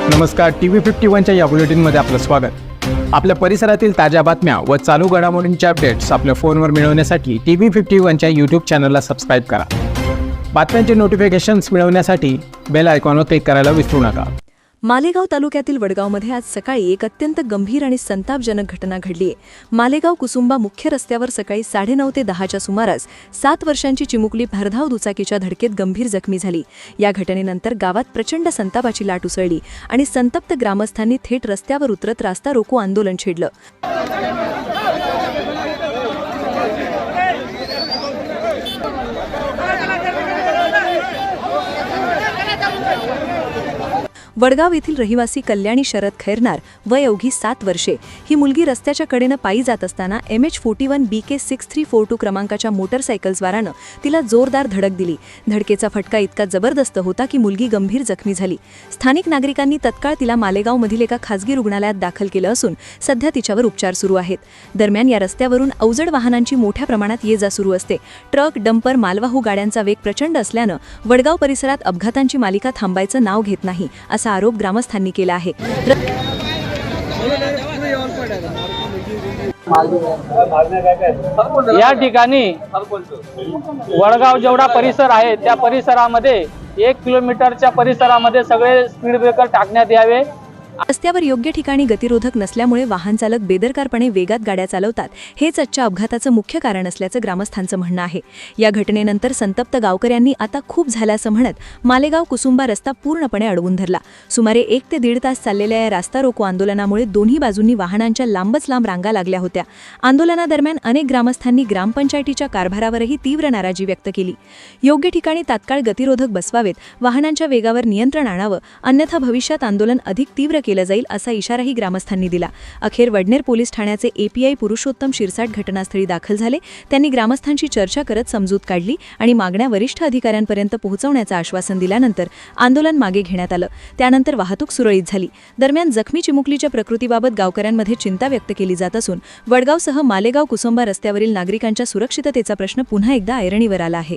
नमस्कार, TV51च्या या बुलेटिनमध्ये आपलं स्वागत। आपल्या परिसरातील ताज्या बातम्या व चालू घडामोडींचे अपडेट्स आपल्या फोनवर मिळवण्यासाठी TV51च्या YouTube चॅनलला सबस्क्राईब करा। बातम्यांचे नोटिफिकेशन्स मिळवण्यासाठी बेल आयकॉनवर क्लिक करायला विसरू नका। मालेगाव तालुक्यातील वडगावमध्ये आज सकाळी एक अत्यंत गंभीर आणि संतापजनक घटना घडली आहे। मालेगाव कुसुंबा मुख्य रस्त्यावर सकाळी 9:30 ते 10च्या सुमारास 7 वर्षांची चिमुकली भरधाव दुचाकीच्या धडकेत गंभीर जखमी झाली। या घटनेनंतर गावात प्रचंड संतापाची लाट उसळली आणि संतप्त ग्रामस्थांनी थेट रस्त्यावर उतरत रास्ता रोको आंदोलन छेडलं। वडगाव येथील रहिवासी कल्याणी शरद खैरनार वय अवघी 7 वर्षे ही मुलगी रस्त्याच्या कडेनं पायी जात असताना MH41 BK 6342 क्रमांकाच्या मोटरसायकलस्वारानं तिला जोरदार धडक दिली। धडकेचा फटका इतका जबरदस्त होता की मुलगी गंभीर जखमी झाली। स्थानिक नागरिकांनी तत्काळ तिला मालेगावमधील एका खासगी रुग्णालयात दाखल केलं असून सध्या तिच्यावर उपचार सुरू आहेत। दरम्यान या रस्त्यावरून अवजड वाहनांची मोठ्या प्रमाणात ये-जा सुरू असते। ट्रक, डंपर, मालवाहू गाड्यांचा वेग प्रचंड असल्यानं वडगाव परिसरात अपघातांची मालिका थांबायचं नाव घेत नाही असा आरोप ग्रामस्थांनी केला आहे। या ठिकाणी वडगाव जेवढा परिसर आहे त्या परिसरामध्ये 1 किलोमीटरच्या परिसरामध्ये सगळे स्पीड ब्रेकर टाकण्यात यावे। रस्त्यावर योग्य ठिकाणी गतिरोधक नसल्यामुळे वाहन चालक बेदरकारपणे वेगात गाड्या चालवतात, हेच आजच्या अपघाताचं मुख्य कारण असल्याचं ग्रामस्थांचं म्हणणं आहे। या घटनेनंतर संतप्त गावकऱ्यांनी आता खूप झालं असं म्हणत मालेगाव कुसुंबा रस्ता पूर्णपणे अडवून धरला। सुमारे 1 ते 1.5 तास चाललेल्या या रास्ता रोको आंदोलनामुळे दोन्ही बाजूंनी वाहनांच्या लांबच लांब रांगा लागल्या होत्या। आंदोलनादरम्यान अनेक ग्रामस्थांनी ग्रामपंचायतीच्या कारभारावरही तीव्र नाराजी व्यक्त केली। योग्य ठिकाणी तात्काळ गतिरोधक बसवावेत, वाहनांच्या वेगावर नियंत्रण आणावं, अन्यथा भविष्यात आंदोलन अधिक तीव्र केलं जाईल असा इशाराही ग्रामस्थांनी दिला। अखेर वडनेर पोलीस ठाण्याचे API पुरुषोत्तम शिरसाट घटनास्थळी दाखल झाले। त्यांनी ग्रामस्थांशी चर्चा करत समजूत काढली आणि मागण्या वरिष्ठ अधिकाऱ्यांपर्यंत पोहोचवण्याचं आश्वासन दिल्यानंतर आंदोलन मागे घेण्यात आलं। त्यानंतर वाहतूक सुरळीत झाली। दरम्यान जखमी चिमुकलीच्या प्रकृतीबाबत गावकऱ्यांमध्ये चिंता व्यक्त केली जात असून वडगावसह मालेगाव कुसुंबा रस्त्यावरील नागरिकांच्या सुरक्षिततेचा प्रश्न पुन्हा एकदा ऐरणीवर आला आहे।